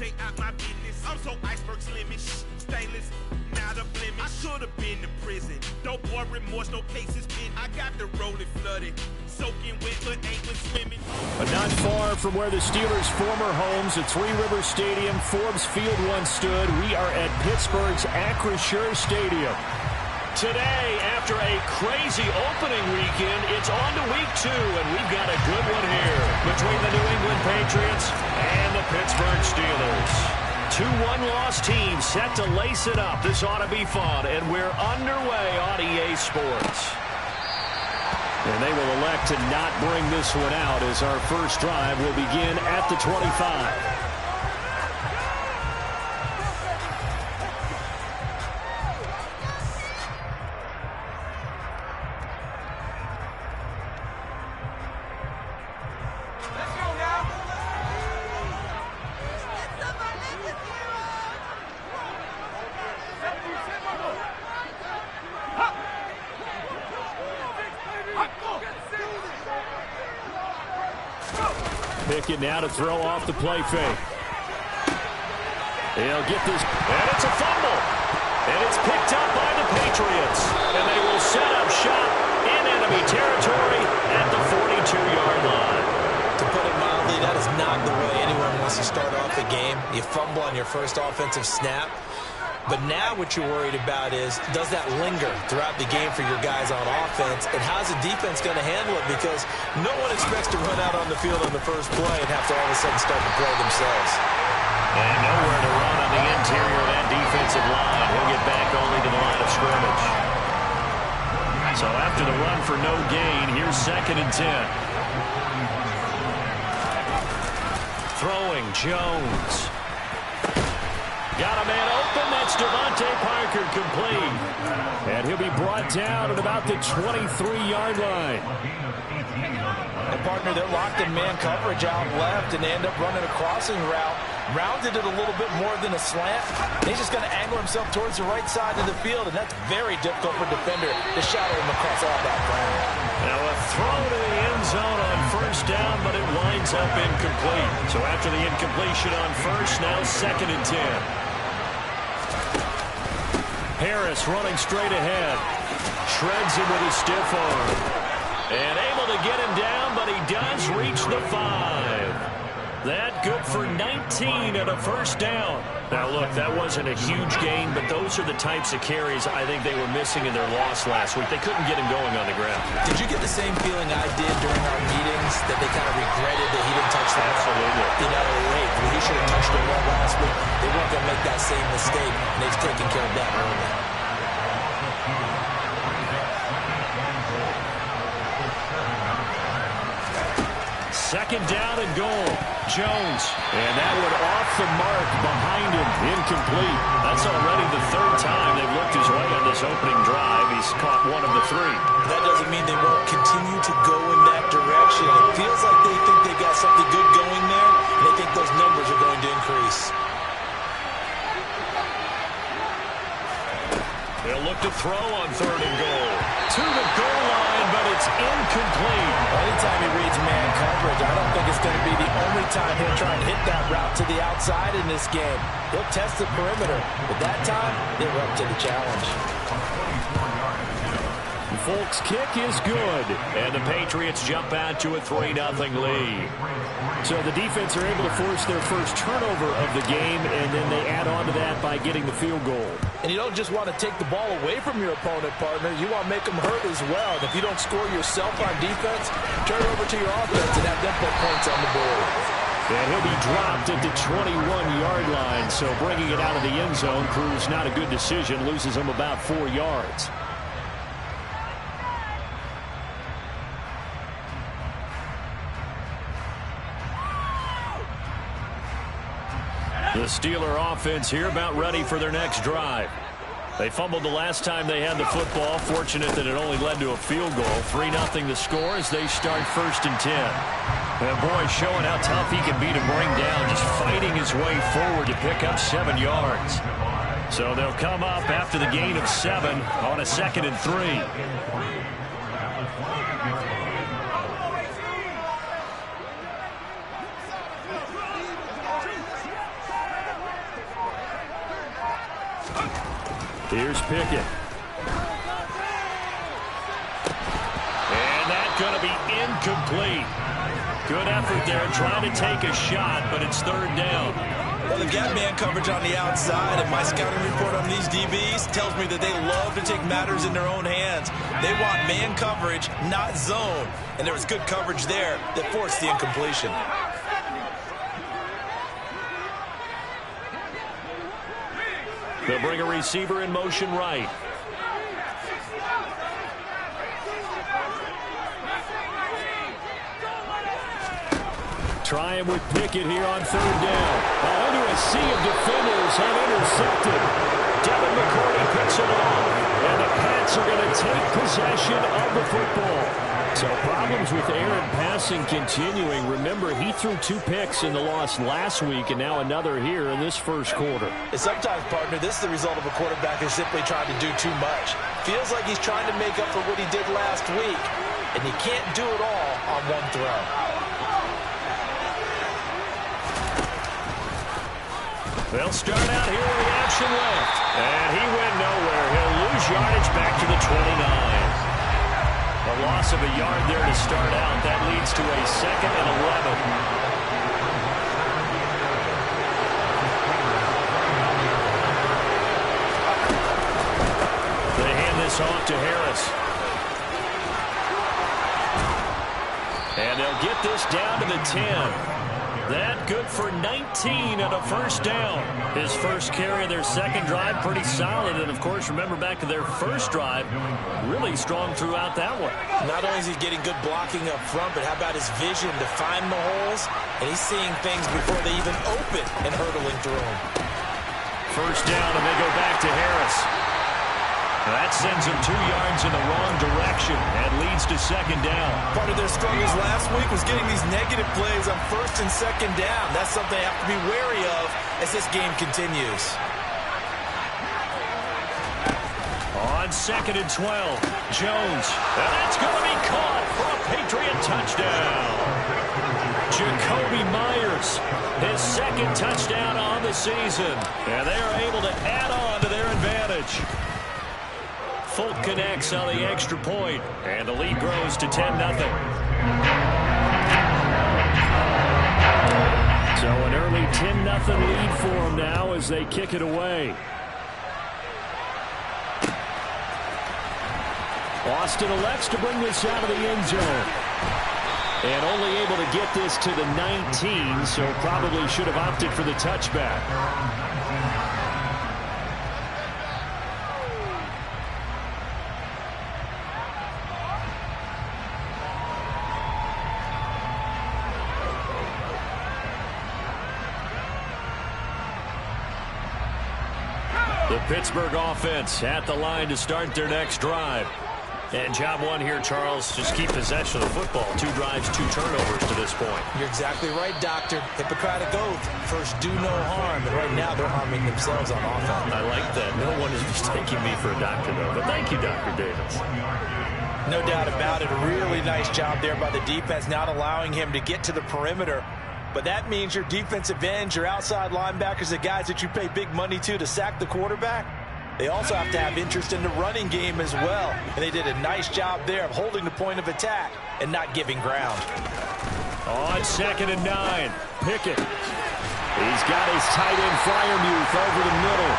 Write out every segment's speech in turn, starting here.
stay out my business. I'm so iceberg slimmish, stainless, not a blemish. I should have been to prison. No boy remorse, no cases pinned. I got the rolling flooded, soaking wet, but ain't with swimming. But not far from where the Steelers' former homes at Three Rivers Stadium, Forbes Field once stood, we are at Pittsburgh's Acrisure Stadium. Today, after a crazy opening weekend, it's on to week 2, and we've got a good one here between the New England Patriots and the Pittsburgh Steelers. 2 one-loss teams set to lace it up. This ought to be fun, and we're underway on EA Sports. And they will elect to not bring this one out as our first drive will begin at the 25. Pickett now to throw off the play fake. He'll get this, and it's a fumble. And it's picked up by the Patriots. And they will set up shop in enemy territory at the 42-yard line. To put it mildly, that is not the way anyone wants to start off a game. You fumble on your first offensive snap. But now what you're worried about is, does that linger throughout the game for your guys on offense? And how's the defense going to handle it? Because no one expects to run out on the field on the first play and have to all of a sudden start to play themselves. And nowhere to run on the interior of that defensive line. He'll get back only to the line of scrimmage. So after the run for no gain, here's 2nd and 10. Throwing Jones. Got a man open. That's Devontae Parker complete. And he'll be brought down at about the 23-yard line. And partner, they're locked in man coverage out left, and they end up running a crossing route. Rounded it a little bit more than a slant. He's just going to angle himself towards the right side of the field, and that's very difficult for a defender to shadow him across all that ground. Now a throw to the end zone on first down, but it winds up incomplete. So after the incompletion on first, now 2nd and 10. Harris running straight ahead. Shreds him with his stiff arm. And able to get him down, but he does reach the 5. That good for 19 and a first down. Now, look, that wasn't a huge gain, but those are the types of carries I think they were missing in their loss last week. They couldn't get him going on the ground. Did you get the same feeling I did during our meetings, that they kind of regretted that he didn't touch the ball? Absolutely. You know, hey, he should have touched the ball last week. They weren't going to make that same mistake, and they've taken care of that early. Second down and goal. Jones. And that one off the mark behind him. Incomplete. That's already the 3rd time they've looked his way on this opening drive. He's caught 1 of the 3. That doesn't mean they won't continue to go in that direction. It feels like they think they got something good going there, and they think those numbers are going to increase. They'll look to throw on 3rd and goal. To the goal line, but it's incomplete. Anytime he reads man coverage, I don't think it's going to be the only time he'll try and hit that route to the outside in this game. He'll test the perimeter, but that time, they were up to the challenge. Folk's kick is good, and the Patriots jump out to a 3-0 lead. So the defense are able to force their first turnover of the game, and then they add on to that by getting the field goal. And you don't just want to take the ball away from your opponent, partner. You want to make them hurt as well. And if you don't score yourself on defense, turn over to your offense and have them put points on the board. And he'll be dropped at the 21-yard line, so bringing it out of the end zone proves not a good decision, loses him about 4 yards. The Steeler offense here about ready for their next drive. They fumbled the last time they had the football. Fortunate that it only led to a field goal. 3-0 the score as they start 1st and 10. And boy, showing how tough he can be to bring down, just fighting his way forward to pick up 7 yards. So they'll come up after the gain of 7 on a 2nd and 3. Here's Pickett. And that's going to be incomplete. Good effort there trying to take a shot, but it's third down. Well, they've got man coverage on the outside, and my scouting report on these DBs tells me that they love to take matters in their own hands. They want man coverage, not zone. And there was good coverage there that forced the incompletion. They'll bring a receiver in motion right. Try him with Pickett here on third down. Under a sea of defenders have intercepted. Devin McCourty picks it off. And the Pats are going to take possession of the football. So problems with Aaron passing continuing. Remember, he threw 2 picks in the loss last week and now another here in this first quarter. And sometimes, partner, this is the result of a quarterback who's simply trying to do too much. Feels like he's trying to make up for what he did last week. And you can't do it all on one throw. They'll start out here with the option left. And he went nowhere. He'll lose yardage back to the 29. A loss of a yard there to start out. That leads to a 2nd and 11. They hand this off to Harris. And they'll get this down to the 10. That good for 19 and a first down. His first carry of their second drive, pretty solid. And, of course, remember back to their first drive, really strong throughout that one. Not only is he getting good blocking up front, but how about his vision to find the holes? And he's seeing things before they even open and hurdling through them. First down, and they go back to Harris. That sends him 2 yards in the wrong direction and leads to second down. Part of their struggles last week was getting these negative plays on first and second down. That's something they have to be wary of as this game continues. On 2nd and 12, Jones. And that's going to be caught for a Patriot touchdown. Jakobi Meyers, his 2nd touchdown on the season. And they are able to add on to their advantage. Folk connects on the extra point, and the lead grows to 10-0. So an early 10-0 lead for them now as they kick it away. Austin elects to bring this out of the end zone. And only able to get this to the 19, so probably should have opted for the touchback. The Pittsburgh offense at the line to start their next drive. And job one here, Charles, just keep possession of the football. 2 drives, 2 turnovers to this point. You're exactly right, Doctor. Hippocratic oath. First, do no harm. And right now, they're harming themselves on offense. I like that. No one is mistaking me for a doctor, though. But thank you, Dr. Davis. No doubt about it. A really nice job there by the defense, not allowing him to get to the perimeter. But that means your defensive ends, your outside linebackers, the guys that you pay big money to sack the quarterback, they also have to have interest in the running game as well. And they did a nice job there of holding the point of attack and not giving ground. On 2nd and 9, Pickett. He's got his tight end Freiermuth over the middle.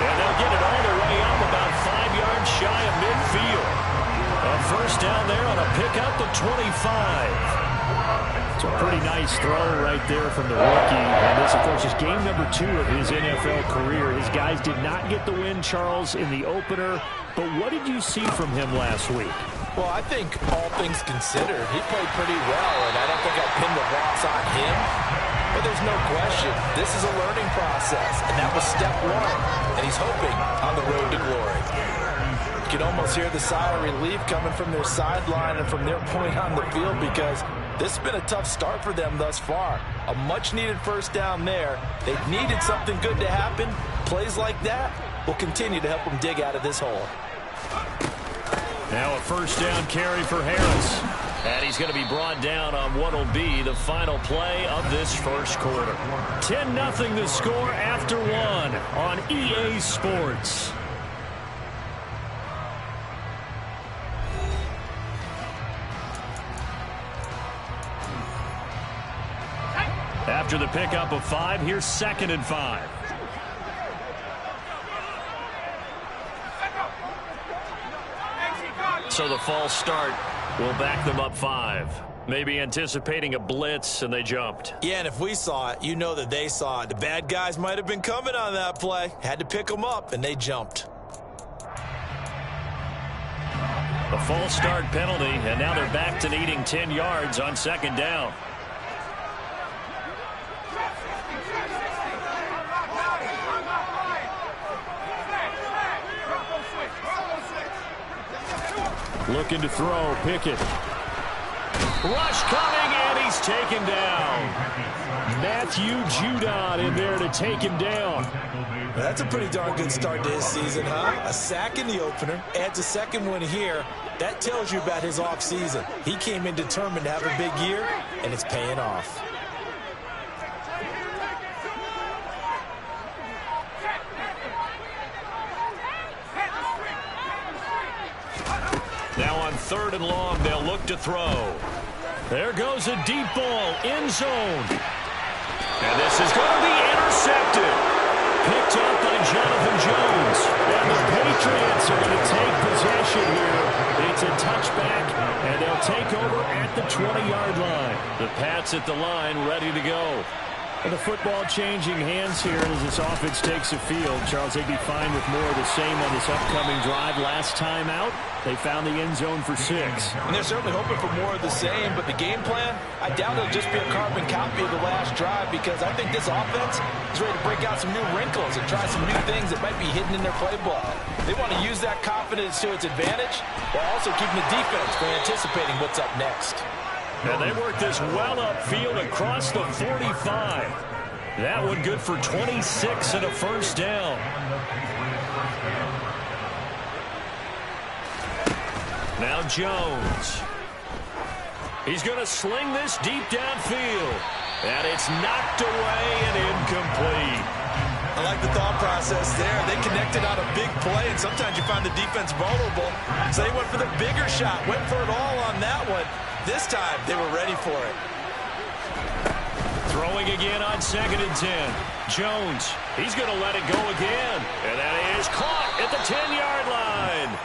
And they'll get it all the way up about 5 yards shy of midfield. A first down there on a pickup of 25. It's a pretty nice throw right there from the rookie. And this, of course, is game number 2 of his NFL career. His guys did not get the win, Charles, in the opener. But what did you see from him last week? Well, I think all things considered, he played pretty well. And I don't think I'd pin the loss on him. But there's no question, this is a learning process. And that was step 1. And he's hoping on the road to glory. You can almost hear the sigh of relief coming from their sideline and from their point on the field, because this has been a tough start for them thus far. A much-needed first down there. They've needed something good to happen. Plays like that will continue to help them dig out of this hole. Now a first down carry for Harris. And he's going to be brought down on what will be the final play of this first quarter. 10-0 the score after 1 on EA Sports. After the pickup of 5, here's 2nd and 5. So the false start will back them up 5. Maybe anticipating a blitz, and they jumped. Yeah, and if we saw it, you know that they saw it. The bad guys might have been coming on that play. Had to pick them up, and they jumped. A false start penalty, and now they're back to needing 10 yards on 2nd down. Looking to throw, Pickett. Rush coming, and he's taken down. Matthew Judon in there to take him down. That's a pretty darn good start to his season, huh? A sack in the opener, adds a 2nd one here. That tells you about his offseason. He came in determined to have a big year, and it's paying off. Now on 3rd and long, they'll look to throw. There goes a deep ball, end zone. And this is going to be intercepted. Picked up by Jonathan Jones. And the Patriots are going to take possession here. It's a touchback, and they'll take over at the 20-yard line. The Pats at the line, ready to go. And the football changing hands here as this offense takes the field. Charles, they'd be fine with more of the same on this upcoming drive. Last time out, they found the end zone for 6. And they're certainly hoping for more of the same, but the game plan, I doubt it'll just be a carbon copy of the last drive, because I think this offense is ready to break out some new wrinkles and try some new things that might be hidden in their playbook. They want to use that confidence to its advantage while also keeping the defense from anticipating what's up next. And they work this well upfield across the 45. That one good for 26 and a first down. Now Jones. He's going to sling this deep downfield. And it's knocked away and incomplete. I like the thought process there. They connected on a big play, and sometimes you find the defense vulnerable. So they went for the bigger shot, went for it all on that one. This time, they were ready for it. Throwing again on 2nd and 10. Jones, he's going to let it go again. And that is caught at the 10-yard line.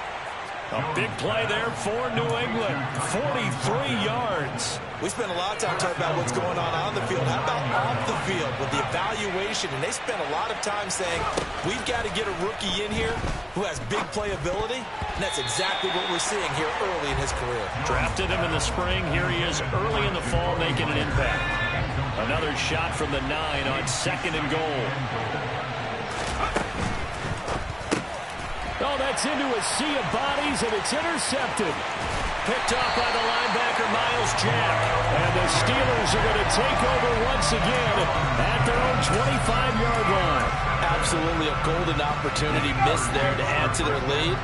A big play there for New England. 43 yards. We spent a lot of time talking about what's going on the field. How about off the field with the evaluation? And they spent a lot of time saying, we've got to get a rookie in here who has big playability. And that's exactly what we're seeing here early in his career. Drafted him in the spring. Here he is early in the fall making an impact. Another shot from the 9 on 2nd and goal. Oh, that's into a sea of bodies, and it's intercepted. Picked off by the linebacker, Miles Jack. And the Steelers are going to take over once again at their own 25-yard line. Absolutely a golden opportunity missed there to add to their lead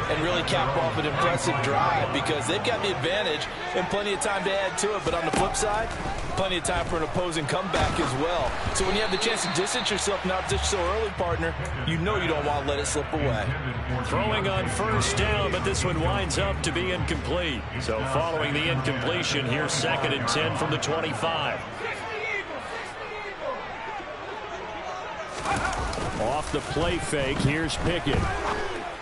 and really cap off an impressive drive, because they've got the advantage and plenty of time to add to it. But on the flip side, plenty of time for an opposing comeback as well. So when you have the chance to distance yourself not just so early, partner, you know you don't want to let it slip away. Throwing on first down, but this one winds up to be incomplete. So following the incompletion, here's 2nd and 10 from the 25. Off the play fake, here's Pickett.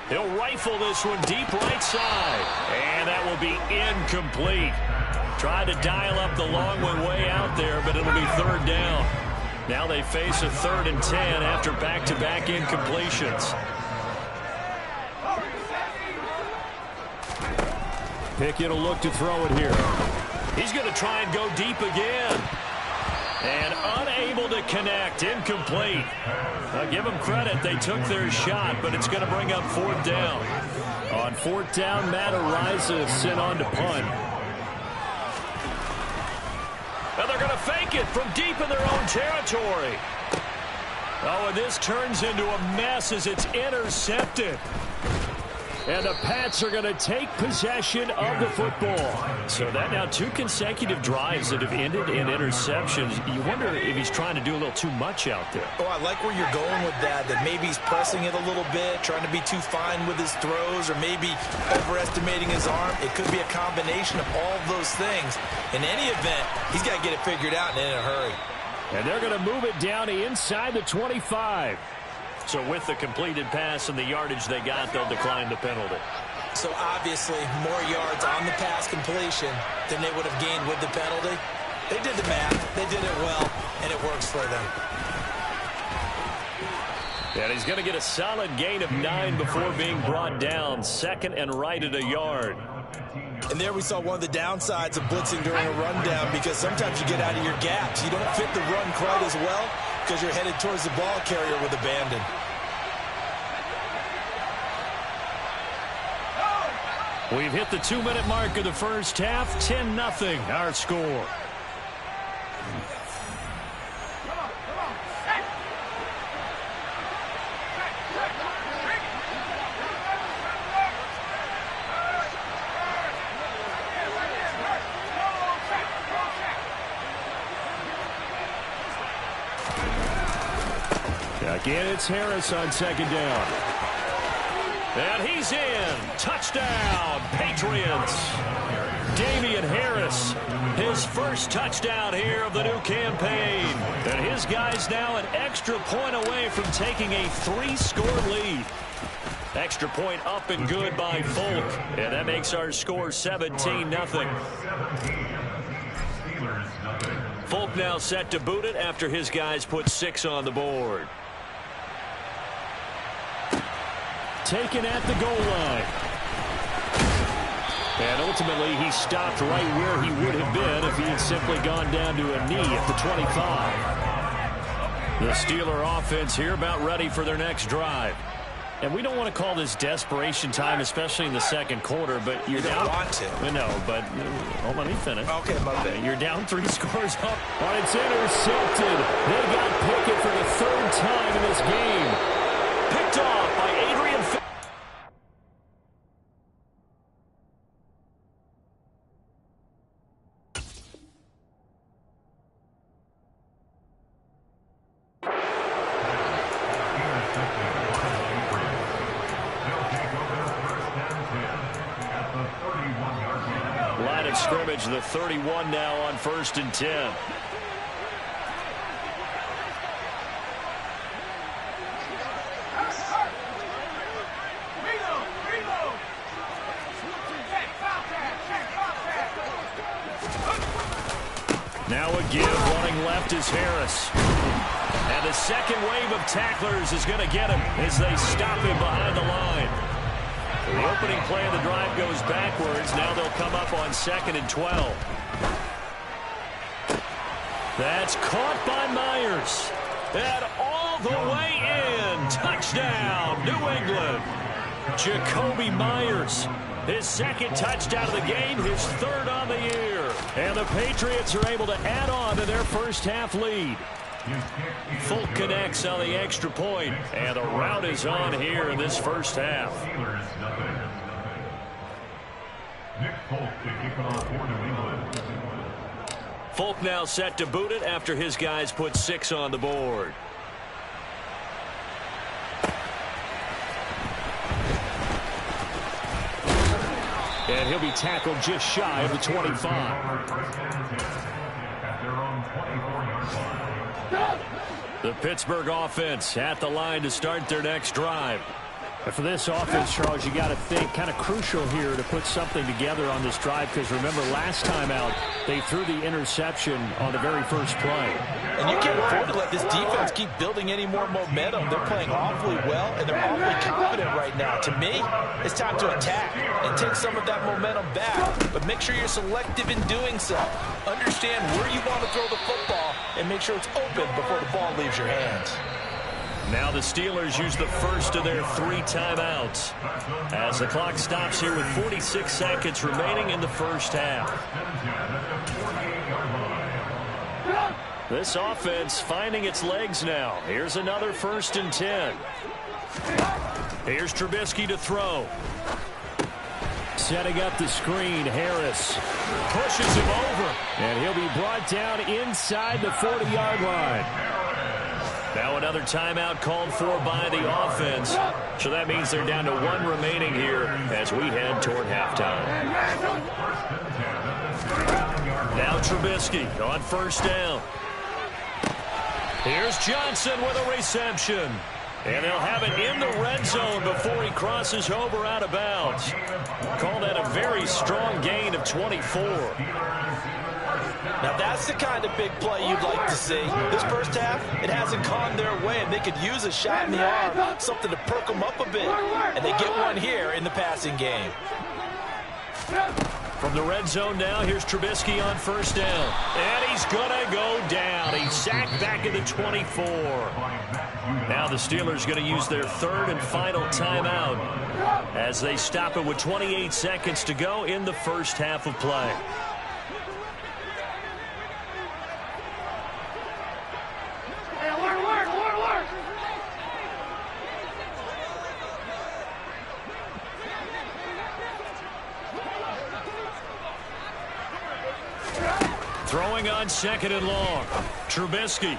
He'll rifle this one deep right side. And that will be incomplete. Tried to dial up the long one way out there, but it'll be 3rd down. Now they face a 3rd and 10 after back-to-back incompletions. Pickett will look to throw it here. He's going to try and go deep again. And unable to connect. Incomplete. I'll give them credit. They took their shot, but it's going to bring up 4th down. On 4th down, Matt Araiza sent on to punt. Now they're going to fake it from deep in their own territory. Oh, and this turns into a mess as it's intercepted. And the Pats are going to take possession of the football. So that now 2 consecutive drives that have ended in interceptions. You wonder if he's trying to do a little too much out there. Oh, I like where you're going with that maybe he's pressing it a little bit, trying to be too fine with his throws, or maybe overestimating his arm. It could be a combination of all of those things. In any event, he's got to get it figured out and in a hurry. And they're going to move it down to inside the 25. So with the completed pass and the yardage they got, they'll decline the penalty. So obviously more yards on the pass completion than they would have gained with the penalty. They did the math. They did it well, and it works for them. And he's going to get a solid gain of 9 before being brought down. Second and right at a yard. And there we saw one of the downsides of blitzing during a rundown, because sometimes you get out of your gaps. You don't fit the run quite as well because you're headed towards the ball carrier with abandon. We've hit the 2-minute mark of the first half. 10-0 our score. Again, it's Harris on second down. And he's in. Touchdown, Patriots. Damian Harris, his first touchdown here of the new campaign. And his guys now an extra point away from taking a 3-score lead. Extra point up and good by Folk. And that makes our score 17-0. Folk now set to boot it after his guys put 6 on the board. Taken at the goal line. And ultimately, he stopped right where he would have been if he had simply gone down to a knee at the 25. The Steeler offense here about ready for their next drive. And we don't want to call this desperation time, especially in the second quarter, but you're down. Want to. No, but hold on, let me finish. Okay, my bad. You're down 3 scores up. Oh, it's intercepted. They got Pickett for the 3rd time in this game. Picked off by Adrian Phillips. Line of scrimmage, the 31 now on 1st and 10. Now a give, running left is Harris. And the second wave of tacklers is going to get him as they stop him behind the line. The opening play of the drive goes backwards. Now they'll come up on 2nd and 12. That's caught by Myers. And all the way in. Touchdown, New England. Jakobi Myers. His 2nd touchdown of the game, his 3rd on the year. And the Patriots are able to add on to their first half lead. Folk connects on the extra point, and the route is on here in this first half. Folk now set to boot it after his guys put 6 on the board. And he'll be tackled just shy of the 25. The Pittsburgh offense at the line to start their next drive. But for this offense, Charles, you got to think kind of crucial here to put something together on this drive, because remember last time out they threw the interception on the very first play. And you can't afford to let this defense keep building any more momentum. They're playing awfully well, and they're awfully confident right now. To me, it's time to attack and take some of that momentum back. But make sure you're selective in doing so. Understand where you want to throw the football and make sure it's open before the ball leaves your hands. Now the Steelers use the first of their 3 timeouts as the clock stops here with 46 seconds remaining in the first half. This offense finding its legs now. Here's another 1st and 10. Here's Trubisky to throw. Setting up the screen, Harris pushes him over, and he'll be brought down inside the 40-yard line. Now another timeout called for by the offense. So that means they're down to 1 remaining here as we head toward halftime. Now Trubisky on 1st down. Here's Johnson with a reception. And they'll have it in the red zone before he crosses over out of bounds. Call that a very strong gain of 24. Now that's the kind of big play you'd like to see. This first half, it hasn't gone their way, and they could use a shot in the arm, something to perk them up a bit. And they get one here in the passing game. From the red zone now, here's Trubisky on first down. And he's going to go down. He's sacked back at the 24. Now the Steelers going to use their third and final timeout as they stop it with 28 seconds to go in the first half of play. Throwing on second and long. Trubisky.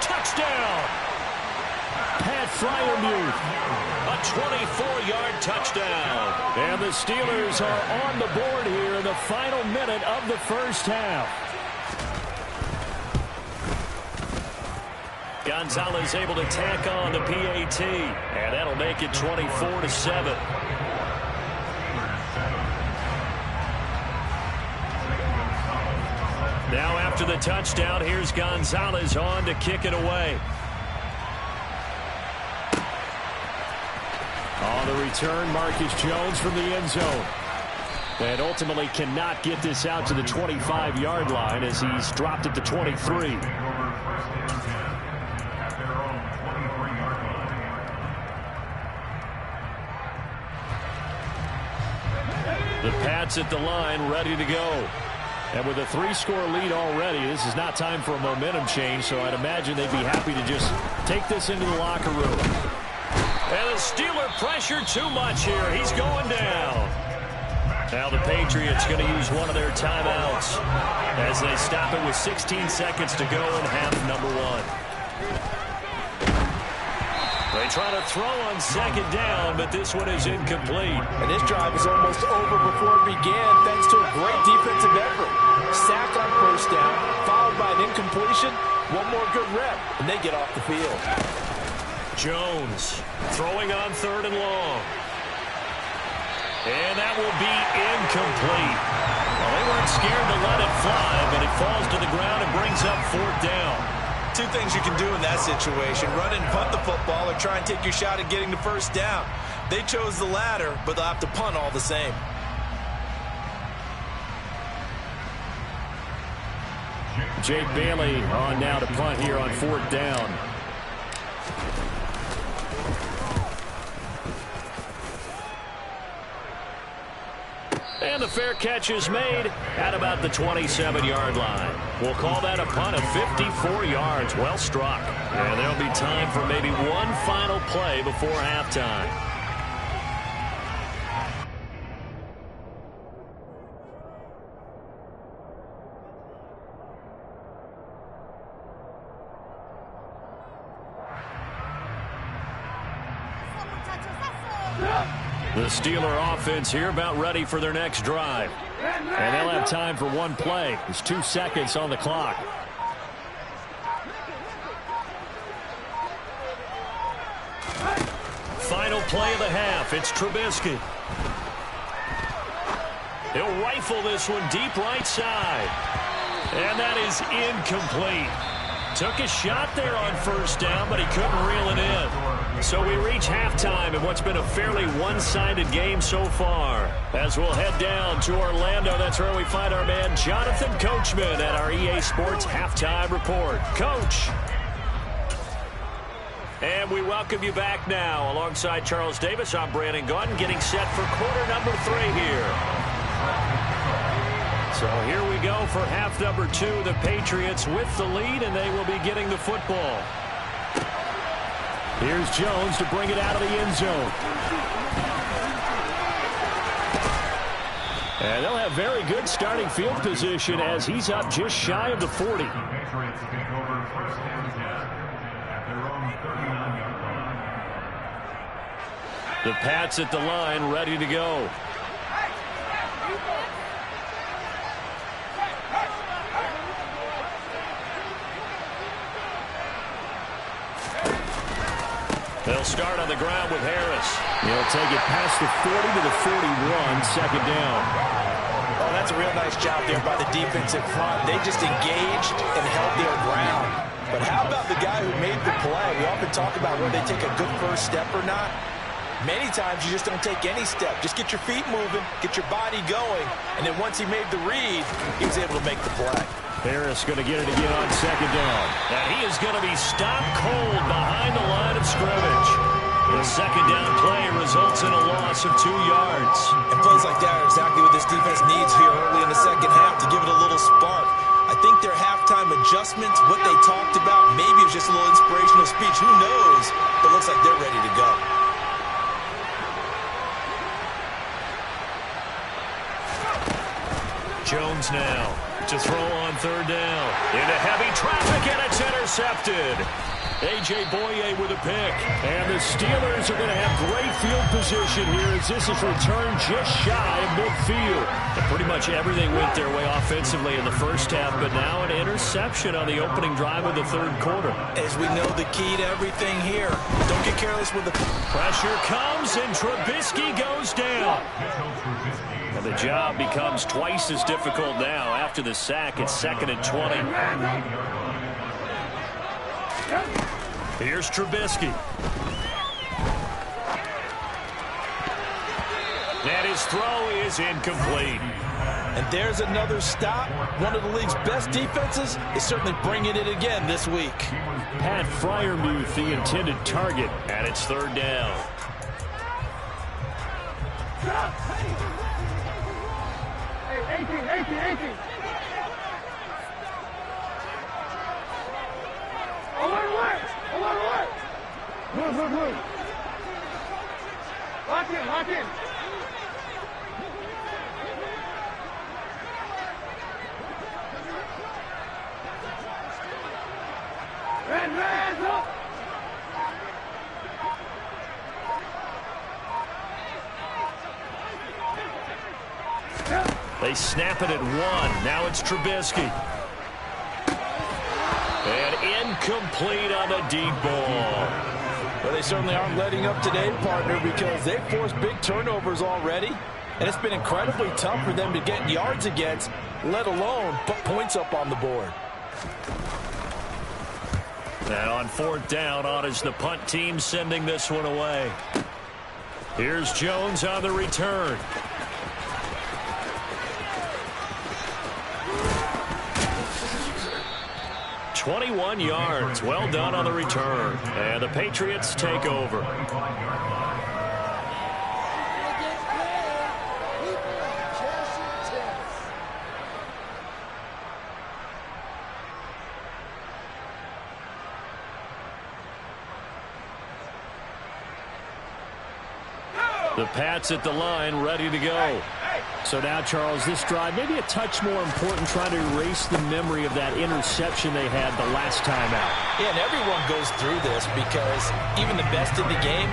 Touchdown. Pat Freiermuth. A 24-yard touchdown. And the Steelers are on the board here in the final minute of the first half. Gonzalez able to tack on the PAT. And that'll make it 24-7. Now after the touchdown, here's Gonzalez on to kick it away. On the return, Marcus Jones from the end zone. And ultimately cannot get this out to the 25-yard line as he's dropped it to 23. The Pats at the line, ready to go. And with a 3-score lead already, this is not time for a momentum change, so I'd imagine they'd be happy to just take this into the locker room. And the Steeler pressure too much here. He's going down. Now the Patriots going to use one of their timeouts as they stop it with 16 seconds to go in half number one. They try to throw on second down, but this one is incomplete. And this drive is almost over before it began thanks to a great defensive effort. Sack on first down, followed by an incompletion. One more good rep, and they get off the field. Jones throwing on third and long. And that will be incomplete. Well, they weren't scared to let it fly, but it falls to the ground and brings up fourth down. Two things you can do in that situation: run and punt the football, or try and take your shot at getting the first down. They chose the latter, but they'll have to punt all the same. Jake Bailey on now to punt here on fourth down. And the fair catch is made at about the 27-yard line. We'll call that a punt of 54 yards. Well struck. And there'll be time for maybe one final play before halftime. The Steeler offense here about ready for their next drive. And they'll have time for one play. There's 2 seconds on the clock. Final play of the half. It's Trubisky. He'll rifle this one deep right side. And that is incomplete. Took a shot there on first down, but he couldn't reel it in. So we reach halftime in what's been a fairly one-sided game so far. As we'll head down to Orlando, that's where we find our man Jonathan Coachman at our EA Sports Halftime Report. Coach. And we welcome you back now. Alongside Charles Davis, I'm Brandon Gaudin, getting set for quarter number 3 here. So here we go for half number 2. The Patriots with the lead, and they will be getting the football. Here's Jones to bring it out of the end zone. And they'll have very good starting field position as he's up just shy of the 40. The Pats at the line, ready to go. They'll start on the ground with Harris. He'll take it past the 40 to the 41, second down. Oh, that's a real nice job there by the defensive front. They just engaged and held their ground. But how about the guy who made the play? We often talk about whether they take a good first step or not. Many times you just don't take any step. Just get your feet moving, get your body going, and then once he made the read, he was able to make the play. Harris going to get it again on second down. And he is going to be stopped cold behind the line of scrimmage. The second down play results in a loss of 2 yards. And plays like that are exactly what this defense needs here early in the second half to give it a little spark. I think their halftime adjustments, what they talked about, maybe it was just a little inspirational speech. Who knows? But it looks like they're ready to go. Jones now to throw on third down. Into heavy traffic, and it's intercepted. A.J. Boye with a pick. And the Steelers are going to have great field position here as this is returned just shy of midfield. And pretty much everything went their way offensively in the first half, but now an interception on the opening drive of the third quarter. As we know, the key to everything here, don't get careless with the pressure comes, and Trubisky goes down. And the job becomes twice as difficult now after the sack. It's 2nd and 20. Here's Trubisky. And his throw is incomplete. And there's another stop. One of the league's best defenses is certainly bringing it again this week. Pat Freiermuth, the intended target. And it's third down. Hey, 18. Move. Lock in. Red, up. They snap it at 1. Now it's Trubisky. And incomplete on the deep ball. Well, they certainly aren't letting up today, partner, because they've forced big turnovers already. And it's been incredibly tough for them to get yards against, let alone put points up on the board. And on fourth down, on is the punt team sending this one away. Here's Jones on the return. "21 yards. Well done on the return. And the Patriots take over. The Pats at the line, ready to go. So now, Charles, this drive maybe a touch more important, trying to erase the memory of that interception they had the last time out. Yeah, and everyone goes through this because even the best in the game,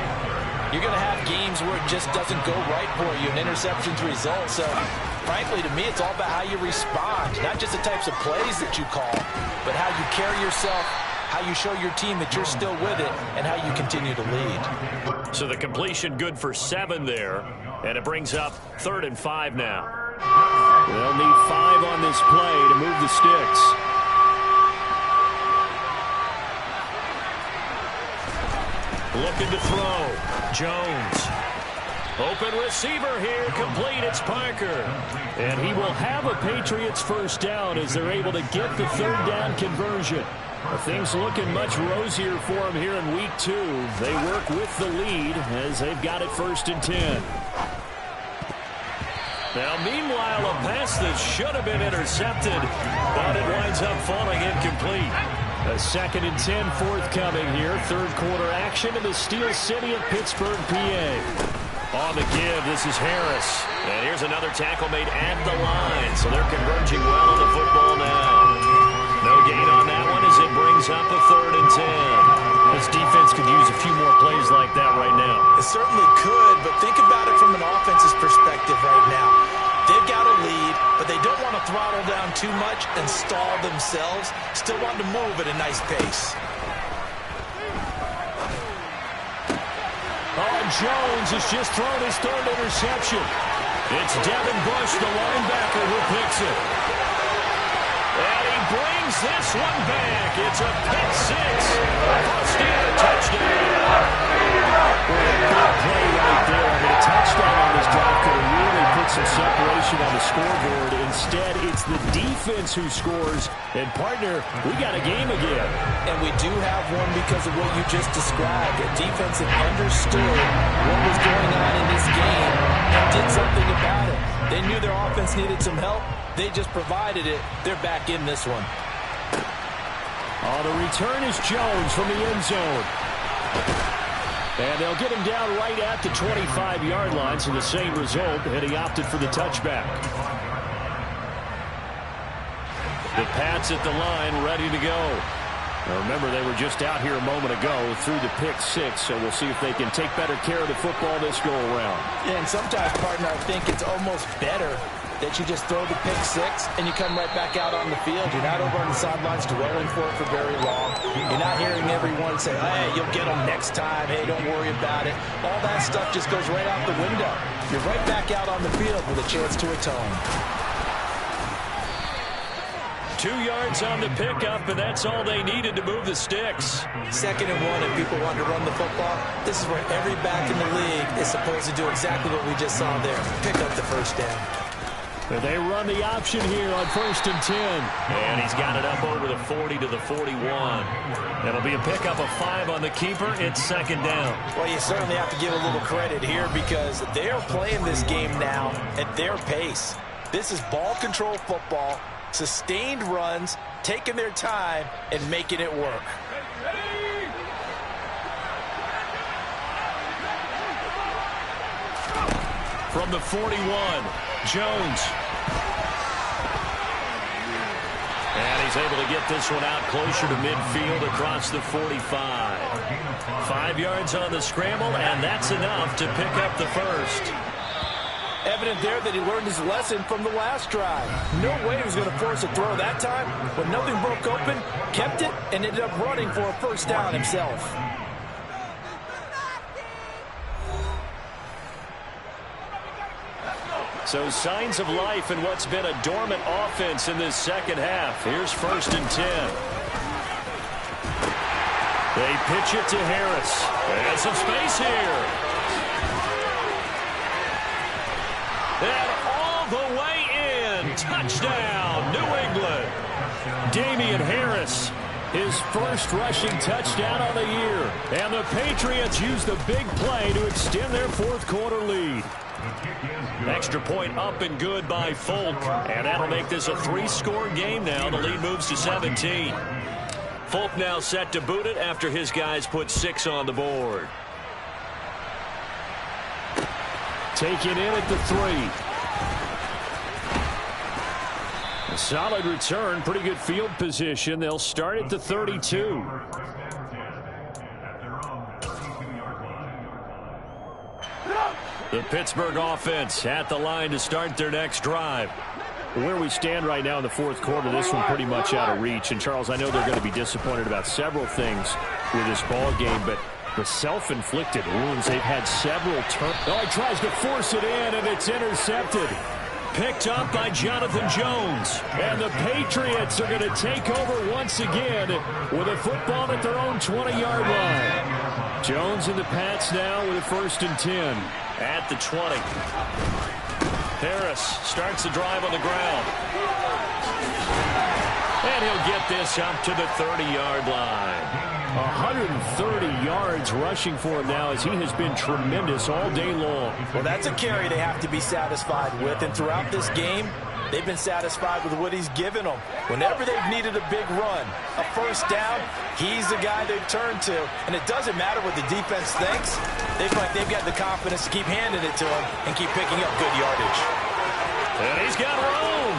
you're going to have games where it just doesn't go right for you, and interceptions result. So, frankly, to me, it's all about how you respond, not just the types of plays that you call, but how you carry yourself, how you show your team that you're still with it, and how you continue to lead. So the completion good for 7 there, and it brings up 3rd and 5 now. They'll need 5 on this play to move the sticks. Looking to throw. Jones. Open receiver here, complete. It's Parker. And he will have a Patriots first down as they're able to get the 3rd down conversion. Things looking much rosier for them here in week 2. They work with the lead as they've got it 1st and 10. Now, meanwhile, a pass that should have been intercepted, but it winds up falling incomplete. A 2nd and 10 forthcoming here. 3rd quarter action in the Steel City of Pittsburgh, PA. On the give, this is Harris. And here's another tackle made at the line. So they're converging well on the football now. No gain on that one as it brings up a 3rd and 10. This defense could use a few more plays like that right now. It certainly could, but think about it from an offense's perspective right now. They've got a lead, but they don't want to throttle down too much and stall themselves. Still want to move at a nice pace. Jones has just thrown his third interception. It's Devin Bush, the linebacker, who picks it. And he brings this one back. It's a pick six. First down, touchdown. Good play right there. I mean, a touchdown on this drive could have really put some separation on the scoreboard. Instead, it's the defense who scores. And, partner, we got a game again. And we do have one because of what you just described. The defense that understood what was going on in this game and did something about it. They knew their offense needed some help. They just provided it. They're back in this one. On the return is Jones from the end zone. And they'll get him down right at the 25-yard line, so the same result, and he opted for the touchback. The Pats at the line, ready to go. Now remember, they were just out here a moment ago through the pick six, so we'll see if they can take better care of the football this go-around. Yeah, and sometimes, partner, I think it's almost better that you just throw the pick six and you come right back out on the field. You're not over on the sidelines dwelling for it for very long. You're not hearing everyone say, hey, you'll get them next time. Hey, don't worry about it. All that stuff just goes right out the window. You're right back out on the field with a chance to atone. 2 yards on the pickup, and that's all they needed to move the sticks. 2nd and 1, and people want to run the football. This is where every back in the league is supposed to do exactly what we just saw there. Pick up the first down. And they run the option here on 1st and 10. And he's got it up over the 40 to the 41. That'll be a pickup of 5 on the keeper. It's 2nd down. Well, you certainly have to give a little credit here because they're playing this game now at their pace. This is ball control football, sustained runs, taking their time, and making it work. From the 41, Jones. And he's able to get this one out closer to midfield across the 45. 5 yards on the scramble, and that's enough to pick up the first. Evident there that he learned his lesson from the last drive. No way he was going to force a throw that time, but nothing broke open, kept it, and ended up running for a first down himself. So signs of life in what's been a dormant offense in this second half. Here's 1st and 10. They pitch it to Harris. There's some space here. And all the way in. Touchdown, New England. Damian Harris, his first rushing touchdown of the year. And the Patriots use the big play to extend their fourth quarter lead. Extra point up and good by Folk. And that'll make this a 3-score game now. The lead moves to 17. Folk now set to boot it after his guys put 6 on the board. Taken in at the 3. A solid return, pretty good field position. They'll start at the 32. The Pittsburgh offense at the line to start their next drive. Where we stand right now in the fourth quarter, this one pretty much out of reach. And, Charles, I know they're going to be disappointed about several things with this ball game, but the self-inflicted wounds, they've had several turns. Oh, he tries to force it in, and it's intercepted. Picked up by Jonathan Jones. And the Patriots are going to take over once again with a football at their own 20-yard line. Jones and the Pats now with a 1st and 10 at the 20. Harris starts the drive on the ground. And he'll get this up to the 30-yard line. 130 yards rushing for him now as he has been tremendous all day long. Well, that's a carry they have to be satisfied with. And throughout this game, they've been satisfied with what he's given them. Whenever they've needed a big run, a first down, he's the guy they've turned to. And it doesn't matter what the defense thinks. They feel like they've got the confidence to keep handing it to him and keep picking up good yardage. And he's got room.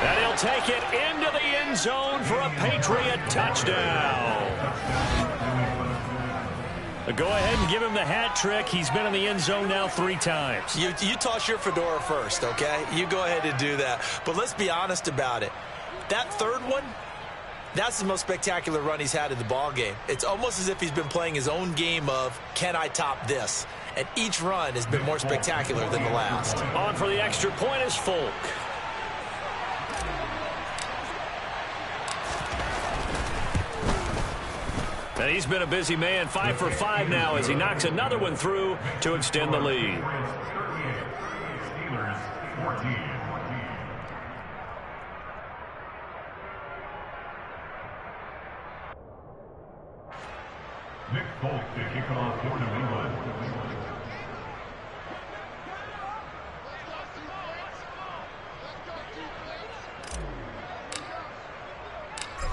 And he'll take it into the end zone for a Patriot touchdown. Go ahead and give him the hat trick. He's been in the end zone now 3 times. You toss your fedora first, okay? You go ahead and do that. But let's be honest about it. That third one, That's the most spectacular run he's had in the ball game. It's almost as if he's been playing his own game of, can I top this? And each run has been more spectacular than the last. On for the extra point is Folk. And he's been a busy man, 5 for 5 now as he knocks another one through to extend the lead. Nick Folk to kick it off for New England.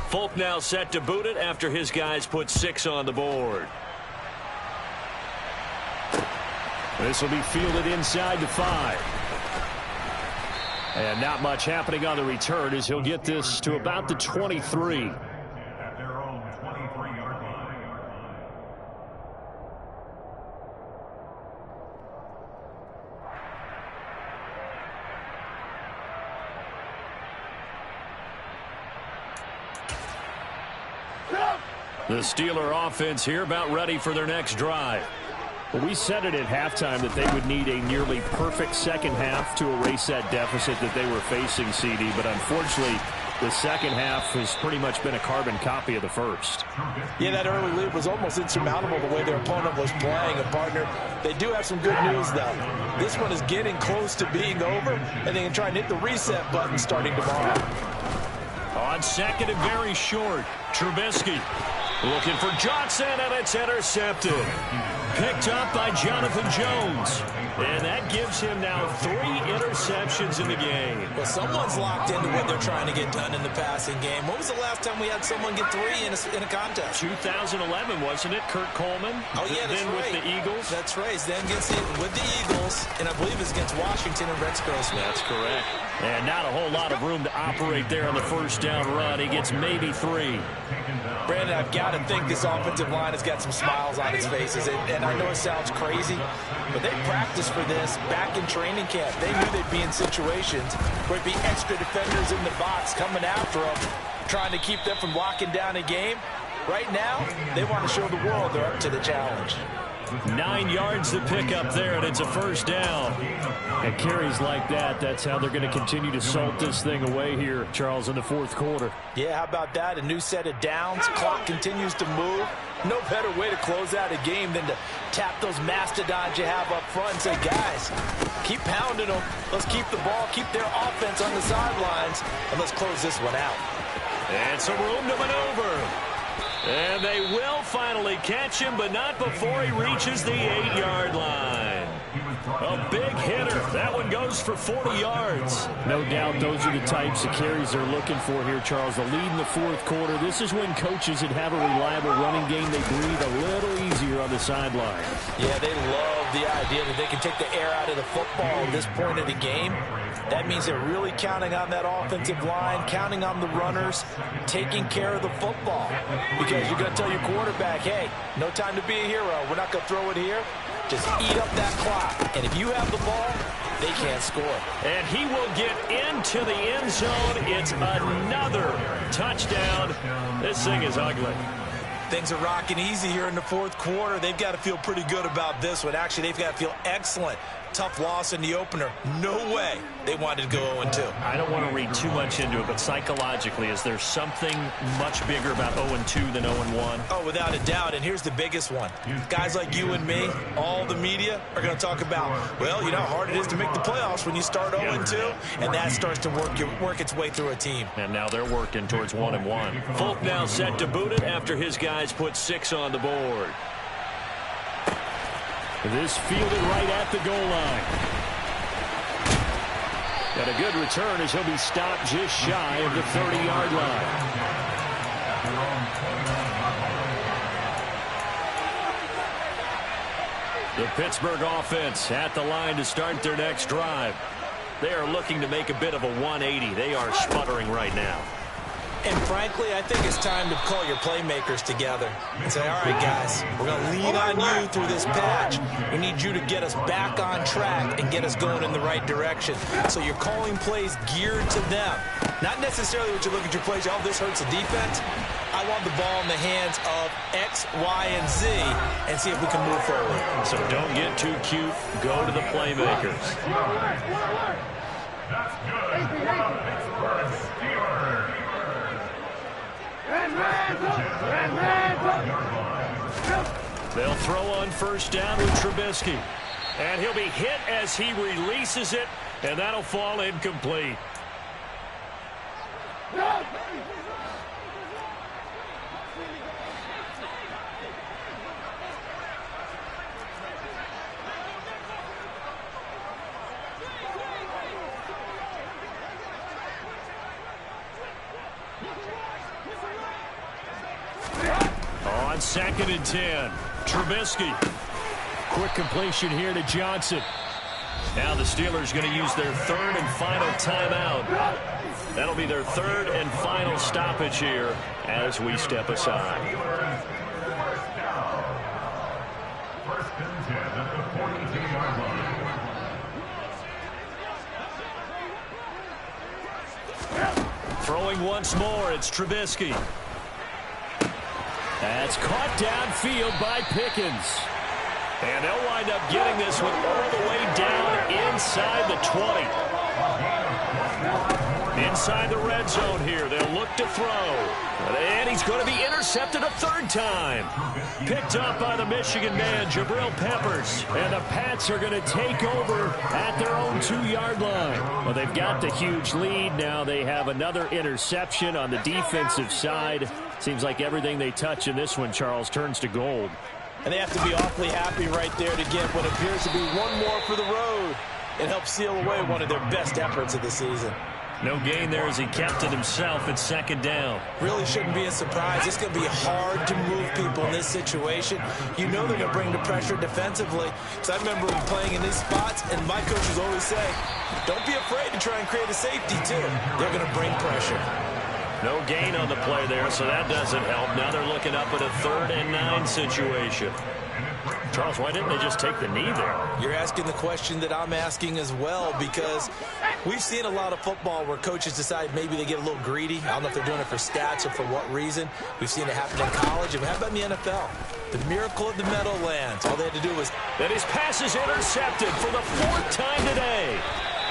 Folk now set to boot it after his guys put 6 on the board. This will be fielded inside the 5. And not much happening on the return as he'll get this to about the 23. At their own 23-yard line. The Steeler offense here about ready for their next drive. Well, we said it at halftime that they would need a nearly perfect second half to erase that deficit that they were facing, CD. But unfortunately, the second half has pretty much been a carbon copy of the first. Yeah, that early lead was almost insurmountable the way their opponent was playing. And, partner, they do have some good news, though. This one is getting close to being over, and they can try and hit the reset button starting tomorrow. On second and very short, Trubisky looking for Johnson, and it's intercepted. Picked up by Jonathan Jones. And that gives him now 3 interceptions in the game. Well, someone's locked into what they're trying to get done in the passing game. When was the last time we had someone get 3 in a contest? 2011, wasn't it? Kurt Coleman. Oh, yeah, that's then right. with the Eagles. That's right. Then gets it with the Eagles, and I believe it's against Washington and Rex Grossman. That's correct. And not a whole lot of room to operate there on the first down run. He gets maybe 3. Brandon, I've got to think this offensive line has got some smiles on its faces. And I know it sounds crazy, but they practiced for this back in training camp. They knew they'd be in situations where it'd be extra defenders in the box coming after them, trying to keep them from locking down a game. Right now, they want to show the world they're up to the challenge. 9 yards to pick up there, and it's a first down. And carries like that, that's how they're going to continue to salt this thing away here, Charles, in the fourth quarter. Yeah, how about that? A new set of downs. Clock continues to move. No better way to close out a game than to tap those mastodons you have up front and say, guys, keep pounding them. Let's keep the ball, keep their offense on the sidelines, and let's close this one out. And some room to maneuver. And they will finally catch him, but not before he reaches the 8-yard line. A big hitter. That one goes for 40 yards. No doubt those are the types of carries they're looking for here, Charles. The lead in the fourth quarter. This is when coaches that have a reliable running game, they breathe a little easier on the sideline. Yeah, they love the idea that they can take the air out of the football at this point of the game. That means they're really counting on that offensive line, counting on the runners, taking care of the football. Because you're going to tell your quarterback, hey, no time to be a hero. We're not going to throw it here. Just eat up that clock. And if you have the ball, they can't score. And he will get into the end zone. It's another touchdown. This thing is ugly. Things are rocking easy here in the fourth quarter. They've got to feel pretty good about this one. Actually, they've got to feel excellent. Tough loss in the opener. No way they wanted to go 0-2. I don't want to read too much into it, but psychologically, is there something much bigger about 0-2 than 0-1? Oh, without a doubt, and here's the biggest one. Guys like you and me, all the media, are going to talk about, well, you know how hard it is to make the playoffs when you start 0-2, and that starts to work its way through a team. And now they're working towards 1-1. Folk now set to boot it after his guys put 6 on the board. This fielded right at the goal line. And a good return as he'll be stopped just shy of the 30-yard line. The Pittsburgh offense at the line to start their next drive. They are looking to make a bit of a 180. They are sputtering right now. And frankly, I think it's time to call your playmakers together and say, all right, guys, we're going to lean on you through this patch. We need you to get us back on track and get us going in the right direction. So you're calling plays geared to them. Not necessarily what you look at your plays, oh, this hurts the defense. I want the ball in the hands of X, Y, and Z and see if we can move forward. So don't get too cute. Go to the playmakers. That's good for the Pittsburgh Steelers. They'll throw on first down with Trubisky. And he'll be hit as he releases it, and that'll fall incomplete. On 2nd and 10, Trubisky. Quick completion here to Johnson. Now the Steelers going to use their 3rd and final timeout. That'll be their 3rd and final stoppage here as we step aside. First and 10 at the 42-yard line. Throwing once more, it's Trubisky. That's caught downfield by Pickens. And they'll wind up getting this one all the way down inside the 20. Inside the red zone here, they'll look to throw. And he's going to be intercepted a 3rd time. Picked up by the Michigan man, Jabril Peppers. And the Pats are going to take over at their own 2-yard line. Well, they've got the huge lead. Now they have another interception on the defensive side. Seems like everything they touch in this one, Charles, turns to gold. And they have to be awfully happy right there to get what appears to be one more for the road and help seal away one of their best efforts of the season. No gain there as he kept it himself at 2nd down. Really shouldn't be a surprise. It's going to be hard to move people in this situation. You know they're going to bring the pressure defensively. So I remember playing in these spots, and my coaches always say, don't be afraid to try and create a safety, too. They're going to bring pressure. No gain on the play there, so that doesn't help. Now they're looking up at a 3rd and 9 situation. Charles, why didn't they just take the knee there? You're asking the question that I'm asking as well, because we've seen a lot of football where coaches decide maybe they get a little greedy. I don't know if they're doing it for stats or for what reason. We've seen it happen in college, and how about in the NFL? The miracle of the Meadowlands. All they had to do was... And his pass is intercepted for the 4th time today.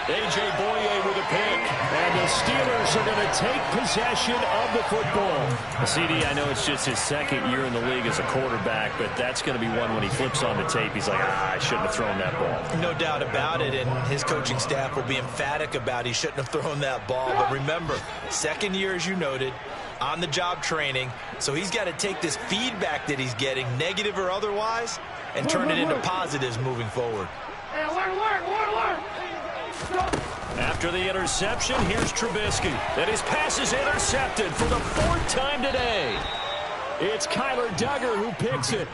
A.J. Boye with a pick. And the Steelers are going to take possession of the football. CD, I know it's just his 2nd year in the league as a quarterback, but that's going to be one when he flips on the tape. He's like, I shouldn't have thrown that ball. No doubt about it, and his coaching staff will be emphatic about he shouldn't have thrown that ball. But remember, 2nd year, as you noted, on-the-job training, so he's got to take this feedback that he's getting, negative or otherwise, and turn it into positives moving forward. After the interception, here's Trubisky. And his pass is intercepted for the 4th time today. It's Kyler Duggar who picks it.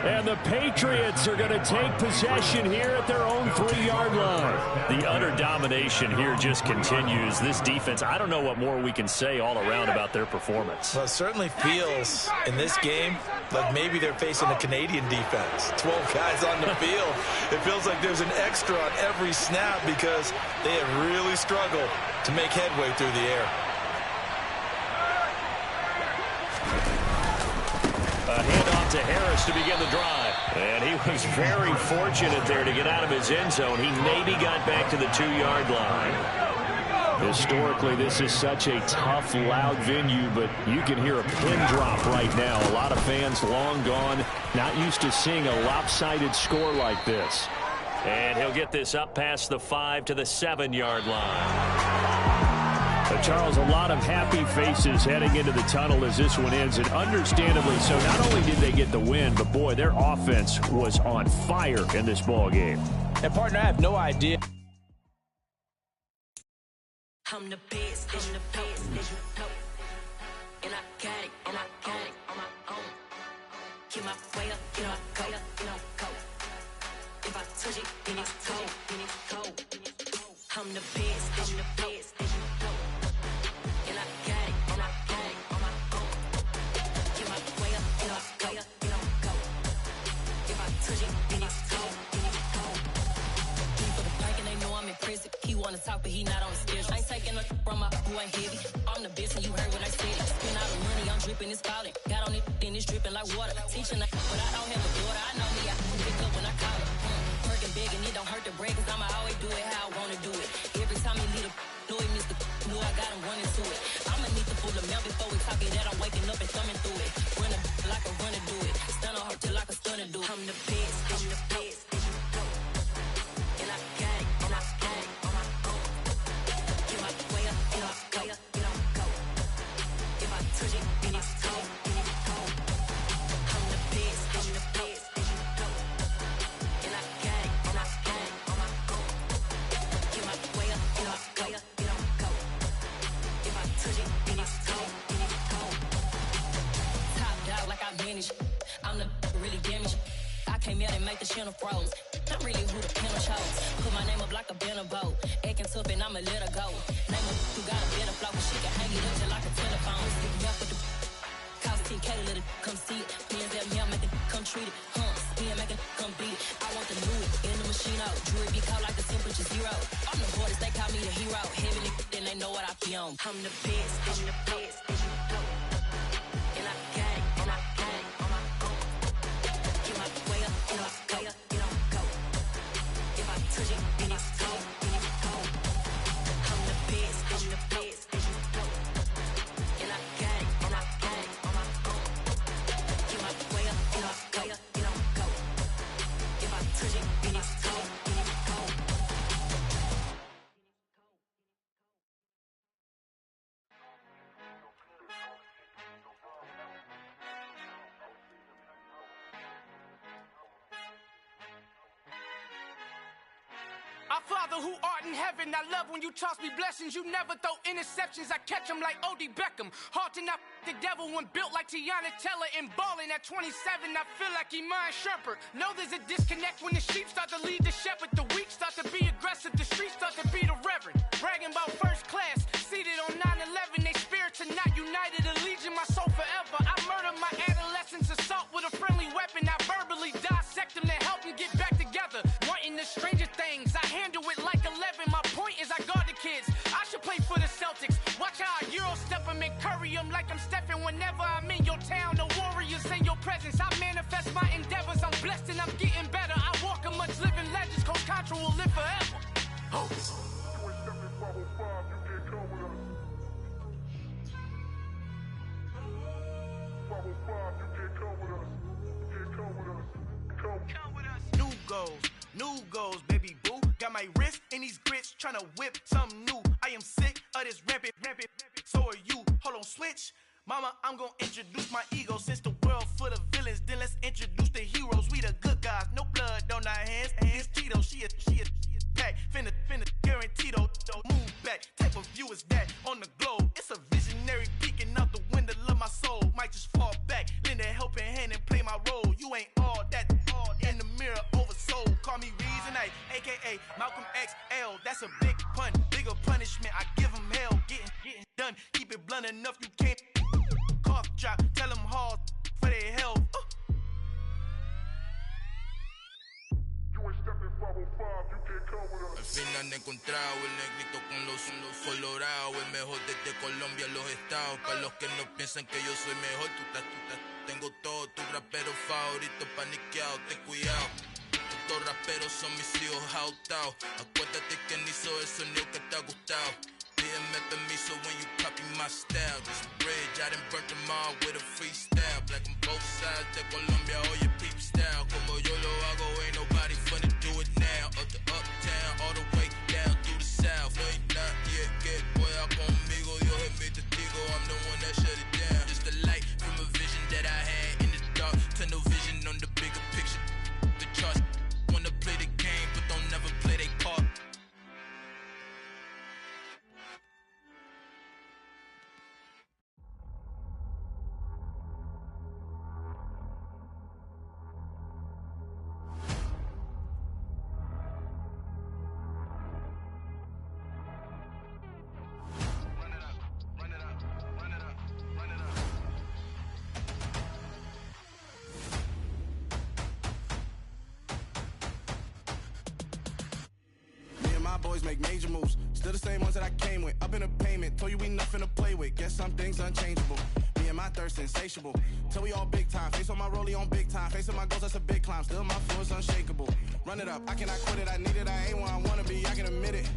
And the Patriots are going to take possession here at their own 3-yard line. The utter domination here just continues. This defense, I don't know what more we can say all around about their performance. Well, it certainly feels in this game like maybe they're facing a Canadian defense. 12 guys on the field. It feels like there's an extra on every snap because they have really struggled to make headway through the air. A handoff to Harris to begin the drive. And he was very fortunate there to get out of his end zone. He maybe got back to the 2-yard line. Historically, this is such a tough, loud venue, but you can hear a pin drop right now. A lot of fans long gone, not used to seeing a lopsided score like this. And he'll get this up past the 5 to the 7-yard line. But Charles, a lot of happy faces heading into the tunnel as this one ends, and understandably so. Not only did they get the win, but boy, their offense was on fire in this ball game. And partner, I have no idea. I'm the best, and I got it, on my own. Get my way up, get my go. If I touch it, then it's cold. I'm the best, and I got it, on my own. touch it, then it's cold. He for the bank and they know I'm in prison. He wanna talk, but he not on the schedule. I ain't taking no from my who ain't heavy. I'm the best and you heard what I said. Spend all the money, I'm dripping, it's falling. Got on it, then it's dripping like water. Teaching but I don't have a daughter. I know me, I can pick up when I call her. Working big and it don't hurt to break, cause I'ma always do it how I wanna do it. Every time he leave know he missed the know I got him running to it. I'ma need the full amount before we talk it that I'm waking up and thumbing through it. Run a like a runner do it. Stun on her till like a stunner do it. I'm the best, I'm the best. And I got it, and I got it on my own. Get my way up, get my way up, get on go. If I touch it, then it's cold, then it's cold. I'm the best, I'm the best. And I got it, and I got it on my own. Get my way up, get my way up, get on go. If I touch it, then it's cold, then it's cold. Top dog like I manage. I'm the really damaged. I came out and make the channel froze. Not really who the panel chose. Put my name up like a banner boat. Acting tough and I'ma let her go. Name her who got a better flow. She can hang it up just like a telephone. Stick me up with the cost 10K to let it come see it. Hands at me, I make it come treat it. Spin, make it come beat it. I want the new it in the machine out. Jewelry be cold like the temperature 0. I'm the boys, they call me the hero. Heavy then they know what I be on. I'm the best, I'm the best. And I got it, and I got it on my own. Get my way up, get my way up, get on go. If I touch it, then it's cold, then it's cold. I'm the best, I'm the best. And I got it, and I got it on my own. Get my way up, get my way up, get on go. If I touch it, then it's cold, then it's cold. Our Father who art in heaven, I love when you toss me blessings. You never throw interceptions, I catch them like O.D. Beckham. Hard to not the devil when built like Tiana Teller and balling at 27. I feel like Iman Shumpert. Know there's a disconnect when the sheep start to lead the shepherd. The weak start to be aggressive, the streets start to be the reverend. Bragging about first class, seated on 9/11. They spirits are not united, a legion, my soul forever. I murder my adolescence, assault with a friendly weapon. I verbally dissect them to help them get back together. Wanting the stranger things, I handle it like 11. My point is I guard the kids. I should play for the Celtics. Watch how I Euro step them and curry them like I'm stepping. Whenever I'm in your town, the Warriors in your presence. I manifest my endeavors. I'm blessed and I'm getting better. I walk amongst living legends. Coach Contra will live forever. Oh. New goals, baby boo. Got my wrist in these grits, tryna whip something new. I am sick of this rampant. So are you. Hold on, switch. Mama, I'm gonna introduce my ego. Since the world full of villains, then let's introduce the heroes. We the good guys, no blood on our hands. It's Tito, she is back. Finna, guaranteed, move back. Type of view is that on the globe? It's a visionary peeking out the window of my soul. Might just fall back, lend a helping hand and play my role. You ain't all that, in the mirror oversold. Call me Reasonite, aka Malcolm XL. That's a big pun, bigger punishment. I give him hell, getting done. Keep it blunt enough, you can't. Cough drop, tell them hard for their health. Al fin han encontrado el negrito con los colorados, el mejor desde Colombia, los estados. Para los que no piensan que yo soy mejor, tengo todo, tu rapero favorito paniqueado, ten cuidado. Estos raperos son mis hijos jautados. Acuérdate que ni hizo el sonido que te ha gustado. Pídeme permiso when you copy my style. This bridge, I done burnt them all with a freestyle. Black on both sides de Colombia, oye peep style. Como yo lo hago, ain't nobody finna do it now. Up to uptown, all the way down through the south. No hay nadie que pueda conmigo, Dios es mi testigo. I'm the one that shut it down. Just the light from a vision that I had in the dark. Tunnel vision on the bigger picture. The charts wanna play the game, but don't never play their part. my boys make major moves. Still the same ones that I came with. Up in the payment, told you we nothing to play with. Guess some things unchangeable. Me and my thirst insatiable. Till we all big time. Face on my rollie on big time. Facing my goals, that's a big climb. Still my flow is unshakable. Run it up, I cannot quit it. I need it, I ain't where I wanna be, I can admit it.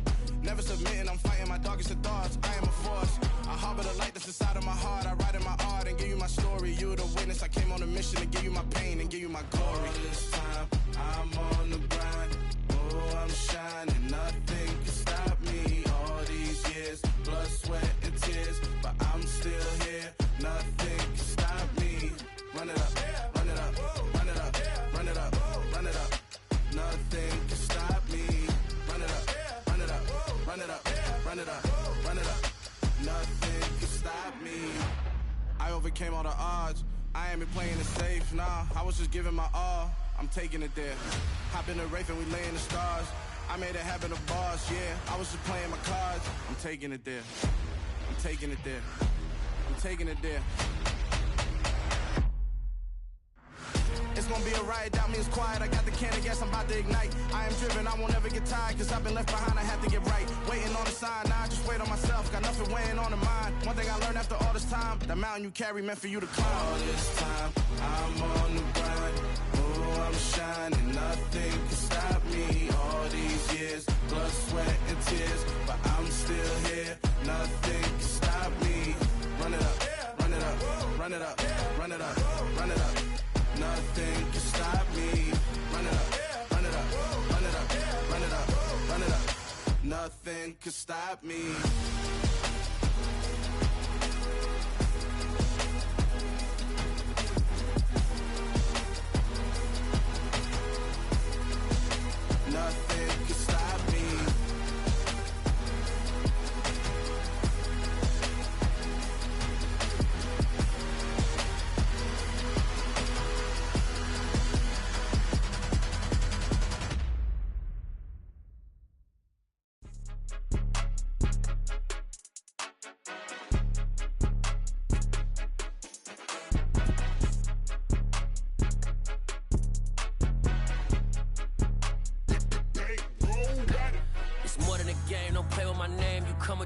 Never submitting, I'm fighting my darkest of thoughts. I am a force. I harbor the light that's inside of my heart. I write in my art and give you my story. You the witness. I came on a mission to give you my pain and give you my glory. All this time, I'm on the grind. Oh, I'm shining. Nothing can stop me. All these years, blood, sweat, and tears. But I'm still here. Nothing can stop me. Run it up, run it up, run it up, run it up, run it up. Nothing can stop me. Run it up, run it up, run it up, run it up, run it up. Nothing can stop me. I overcame all the odds. I ain't been playing it safe, nah. I was just giving my all. I'm taking it there. Hop in the Wraith and we lay in the stars. I made it happen to bars, yeah. I was just playing my cards. I'm taking it there. I'm taking it there. I'm taking it there. It's gonna be a riot, doubt me it's quiet. I got the can of gas, I'm about to ignite. I am driven, I won't ever get tired, cause I've been left behind, I have to get right. Waiting on the sign, now I just wait on myself. Got nothing weighing on the mind. One thing I learned after all this time, that mountain you carry meant for you to climb. All this time, I'm on the grind. Oh, I'm shining, nothing can stop me. All these years, blood, sweat, and tears. But I'm still here, nothing can stop me. Run it up, run it up, run it up, run it up, run it up. Nothing can stop me. Run it up, run it up, run it up, run it up, run it up. Nothing can stop me. Nothing can stop me.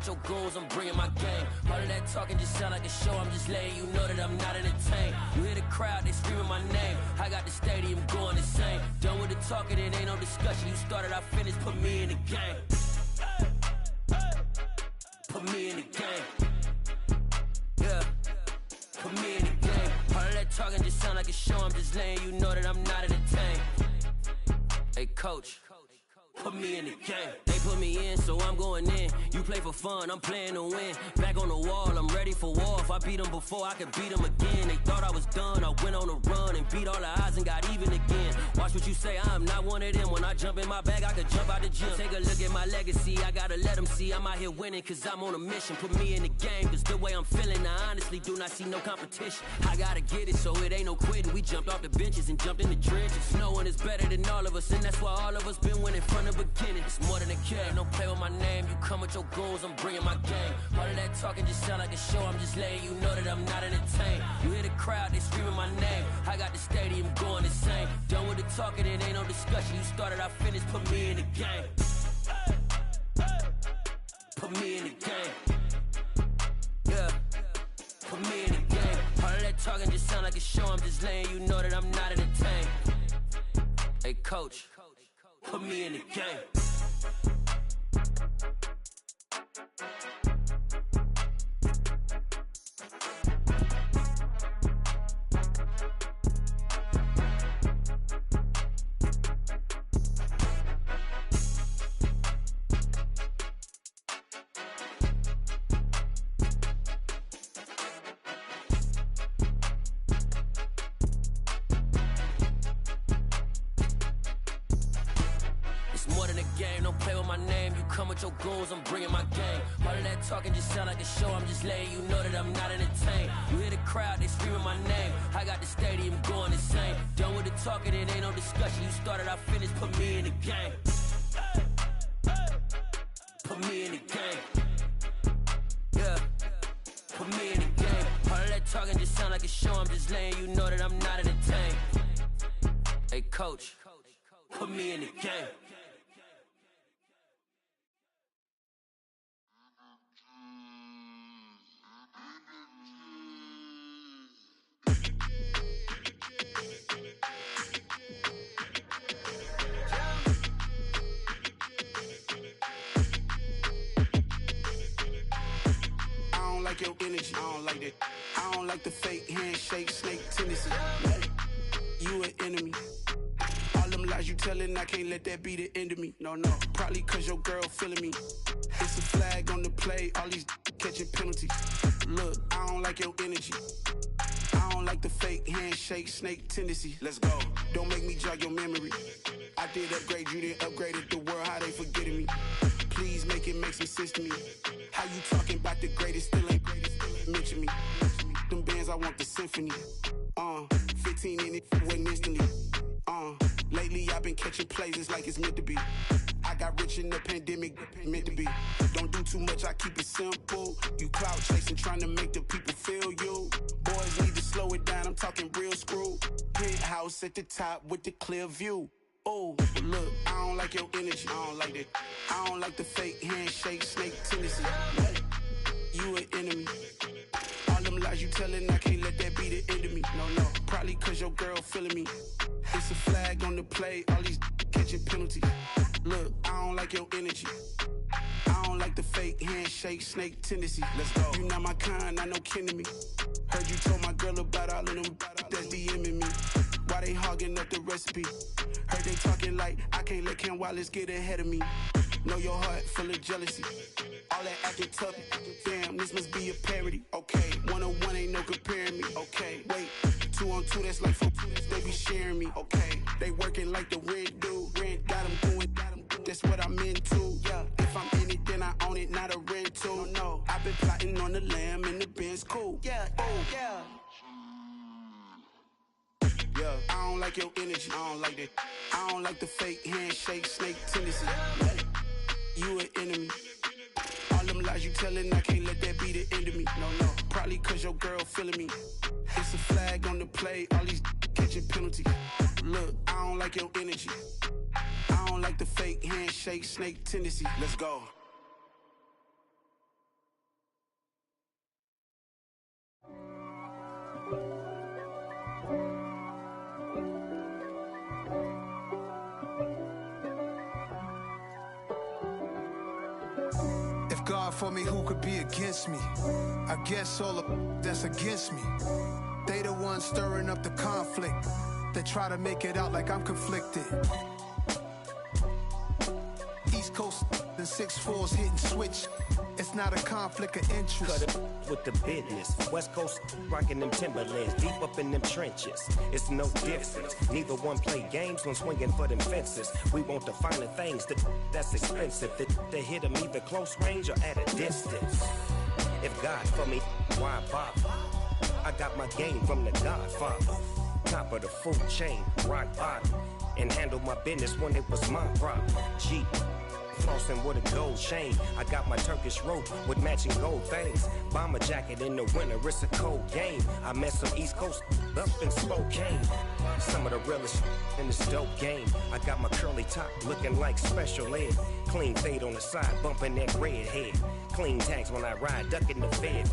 Your goals, I'm bringing my game. All of that talking just sound like a show. I'm just letting you know that I'm not entertained. You hear the crowd, they screaming my name. I got the stadium going insane. Done with the talking, it ain't no discussion. You started, I finished, put me in the game. Put me in the game. Yeah, put me in the game. All of that talking just sound like a show. I'm just letting you know that I'm not entertained. Hey, coach. Put me in the game. They put me in, so I'm going in. You play for fun, I'm playing to win. Back on the wall, I'm ready for war. If I beat them before, I could beat them again. They thought I was done, I went on a run and beat all the odds and got even again. Watch what you say, I'm not one of them. When I jump in my bag, I could jump out the gym. Take a look at my legacy, I gotta let them see I'm out here winning, cause I'm on a mission. Put me in the game, cause the way I'm feeling, I honestly do not see no competition. I gotta get it, so it ain't no quitting. We jumped off the benches and jumped in the trenches. No one is better than all of us, and that's why all of us been winning from the beginning. It's more than a game, don't play with my name. You come with your goals, I'm bringing my game. All of that talking just sound like a show. I'm just letting you know that I'm not entertained. You hear the crowd, they screaming my name. I got the stadium going insane. Done with the talking, it ain't no discussion. You started, I finished, put me in the game. Put me in the game. Yeah, put me in the game. All of that talking just sound like a show. I'm just letting you know that I'm not entertained. Hey, coach. Put me in the game. Your goals, I'm bringing my game. All of that talking just sound like a show. I'm just letting you know that I'm not entertained. You hear the crowd, they screaming my name. I got the stadium going insane. Done with the talking, it ain't no discussion. You started, I finished, put me in the game. Put me in the game. Yeah, put me in the game. All of that talking just sound like a show. I'm just letting you know that I'm not entertained. Hey, coach, put me in the game. like your energy. I don't like that. I don't like the fake handshake, snake tendency. You an enemy. All them lies you telling, I can't let that be the end of me. No, probably cause your girl feeling me. It's a flag on the play, all these catching penalties. Look, I don't like your energy. I don't like the fake handshake, snake tendency. Let's go. Don't make me jog your memory. I did upgrade you, then upgraded the world, how they forgetting me. Please make it make some sense to me. How you talking about the greatest, still ain't greatest, mention me. Them bands, I want the symphony. 15 in it, wasn't instantly. Lately I've been catching plays, it's like it's meant to be. I got rich in the pandemic, meant to be. Don't do too much, I keep it simple. You clout chasing, trying to make the people feel you. Boys need to slow it down, I'm talking real screw. Penthouse at the top with the clear view. Oh, look, I don't like your energy, I don't like that. I don't like the fake handshake, snake tendency. You an enemy. All them lies you telling, I can't let that be the end of me. No, probably cause your girl feeling me. It's a flag on the play, all these catching penalties. Look, I don't like your energy. I don't like the fake handshake, snake tendency. Let's go. You not my kind, I know kin to me. Heard you told my girl about all of them that's DMing me. Why they hogging up the recipe? Heard they talking like I can't let Ken Wallace get ahead of me. Know your heart full of jealousy. All that acting tough, damn, this must be a parody. Okay, 1-on-1 ain't no comparing me. Okay, wait, 2-on-2, that's like 4-2, they be sharing me. Okay, they working like the rent do. Rent got them doing, that's what I'm into. Yeah, if I'm in it, then I own it, not a rental. No, I've been plotting on the lamb and the Benz cool. Yeah, oh, yeah. Yeah, I don't like your energy, I don't like that. I don't like the fake handshake, snake tendency. You an enemy. All them lies you telling, I can't let that be the end of me. No, probably cause your girl feeling me. It's a flag on the play, all these catching penalties. Look, I don't like your energy. I don't like the fake handshake, snake tendency. Let's go. God for me, who could be against me? I guess all of that's against me. They the ones stirring up the conflict. They try to make it out like I'm conflicted. East Coast and 6'4s hitting switch. It's not a conflict of interest. Cut it with the business. West Coast rocking them Timberlands, deep up in them trenches. It's no difference. Neither one play games when swinging for them fences. We want the finer things that's expensive. They hit them either close range or at a distance. If God for me, why bother? I got my game from the Godfather. Top of the food chain, rock bottom. And handle my business when it was my problem. Jeep. Flossing with a gold chain. I got my Turkish rope with matching gold things. Bomber jacket in the winter, it's a cold game. I met some East Coast up in Spokane. Some of the realest in this dope game. I got my curly top looking like special ed. Clean fade on the side, bumping that red head. Clean tags when I ride, ducking the feds.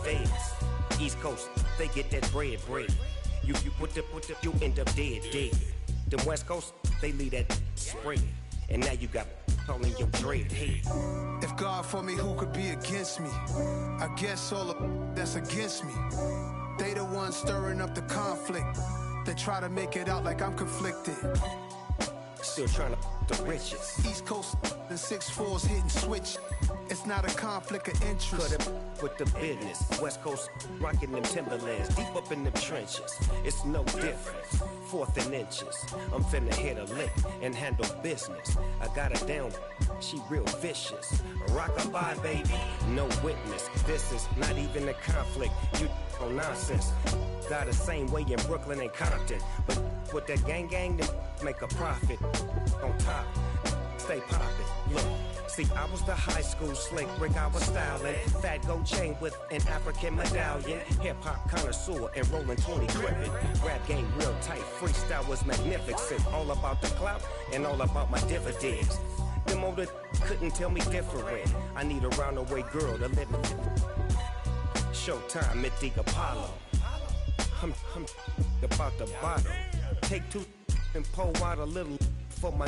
East Coast, they get that bread. You put the, you end up dead. Them West Coast, they leave that spread. And now you got calling your dread head. If God for me, who could be against me? I guess all of that's against me. They the ones stirring up the conflict. They try to make it out like I'm conflicted. Still trying to the riches. East Coast and 6'4s hitting switch. It's not a conflict of interest. Cut it with the business. West Coast rocking them Timberlands, deep up in them trenches. It's no difference. 4th and inches. I'm finna hit a lick and handle business. I got her down, she real vicious. Rockabye, baby, no witness. This is not even a conflict. You on nonsense. Got the same way in Brooklyn and Compton. But with that gang, then make a profit. On top, stay poppin'. Look. See, I was the high school slick Rick, I was styling. Fat gold chain with an African medallion. Hip-hop connoisseur and rolling 20 crippin'. Rap game real tight, freestyle was magnificent. All about the clout and all about my dividends. Them older couldn't tell me different. I need a roundaway girl to live in. Showtime at the Apollo. I'm about the bottle. Take 2 and pour out a little for my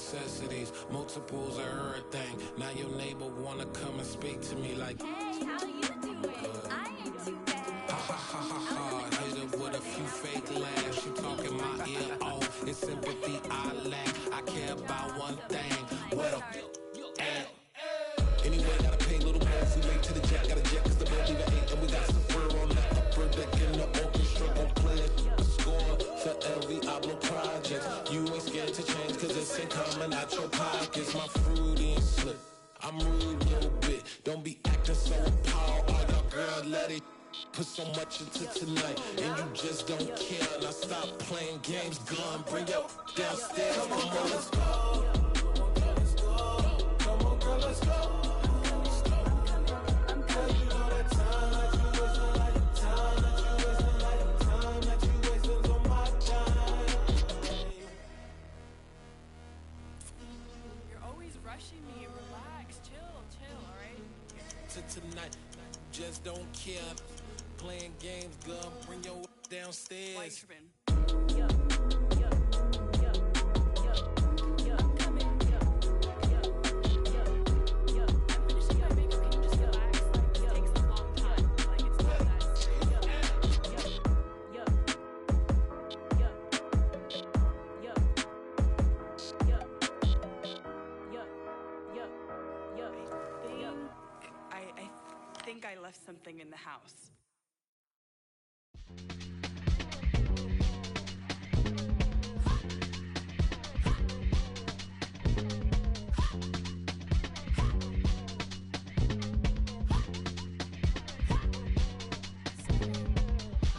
necessities, multiples of everything. Now your neighbor wanna come and speak to me like, hey, how you doing? I ain't too bad. Ha ha ha ha ha. Hit her with a few fake laughs. She talking my ear off. It's sympathy I lack. I care about one thing. What up? Anyway, gotta pay a little more if we late to the jack. Got a jet cause the boat leave at 8. And we got some fur on the upper deck in the orchestra. Gon' play it, score for every Ablo project. You ain't scared to change cause it's ain't coming out your pockets. My fruity and slip, I'm rude a little bit. Don't be acting so appalled. All y'all girl, let it put so much into tonight. And you just don't care. Now stop playing games, gun, bring your downstairs. Come on, girl, let's go. Come on, girl, let's go. Tonight, just don't care. Playing games, girl, bring your downstairs. I left something in the house.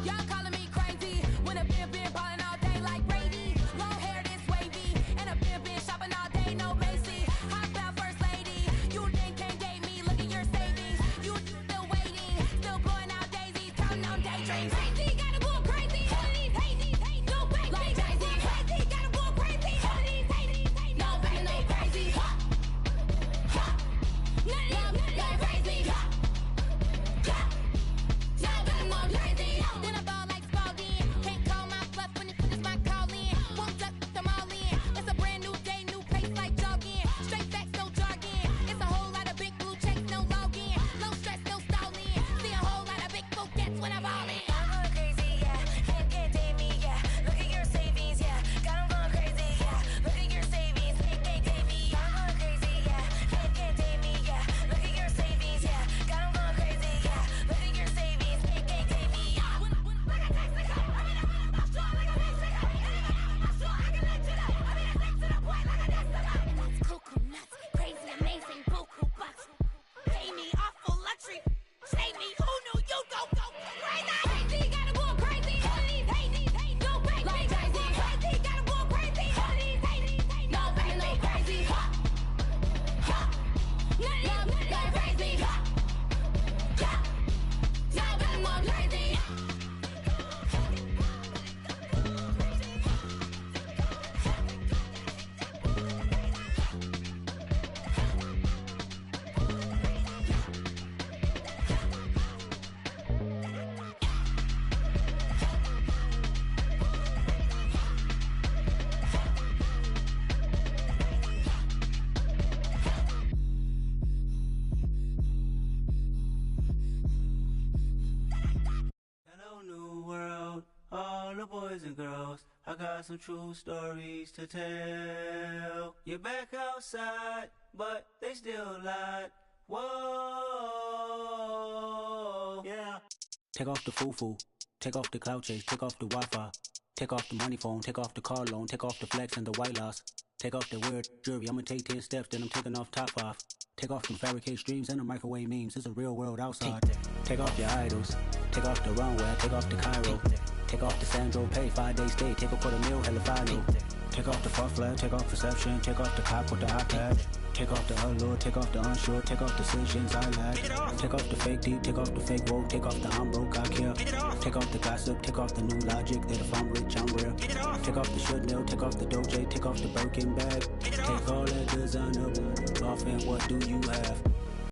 Y'all calling me crazy when a been ballin' all day like Brady. Long hair this wavy and a been shopping all day, no Macy. Hot about first lady, you think can't date me? Look at your savings, you still waiting, still blowing out daisies, counting on daydreams. Crazy, gotta go crazy. Hazy, no baby. Like Jay-Z, crazy, gotta go crazy. Hazy, no baby, no crazy. Nothing like crazy. Then I ball like Spalding. Can't call my bluff when you put this my call in. Won't duck them all in. It's a brand new day, new pace like jogging. Straight facts, no jargon. It's a whole lot of big blue checks, no login. No stress, no stalling. See a whole lot of big forgets when I ball in. I'm going crazy, yeah. Can't date me, yeah. Look at your savings, yeah. Got 'em going crazy, yeah. Look at your savings, can't date me. I'm going crazy, yeah. Can't date me, yeah. Look at your savings, yeah. Got 'em going crazy, yeah. Look at your savings, can't date me. Cuckoo nuts, crazy, amazing, buku bucks. Pay me off for luxury. Save me, who knew you go crazy? Crazy, gotta go crazy. Hazy, no baby. Like Jay-Z, crazy, gotta go crazy. Hazy, no baby, no crazy. Nothing like crazy. No baby, no crazy. Hello, new world, all the boys and girls. I got some true stories to tell. You're back outside, but they still lied. Whoa, yeah. Take off the foo-foo, take off the cloud chase, take off the Wi-Fi, take off the money phone, take off the car loan, take off the flex and the white loss. Take off the weird jewelry, I'ma take 10 steps, then I'm taking off top off. Take off them fabricated streams and the microwave memes, it's a real world outside. Take off your idols, take off the runway, take off the Cairo. Take off the Sandro Pay, 5-day stay, take a quarter meal, hella final. Take off the far flag, take off perception, take off the cop with the iPad. Take off the allure, take off the unsure, take off decisions I lack. Take off the fake deep, take off the fake woke, take off the I'm broke, I care. Take off the gossip, take off the new logic, that if I'm rich, I'm real. Take off the Chanel, take off the Doja, take off the Birkin bag. Take all that designer off and what do you have?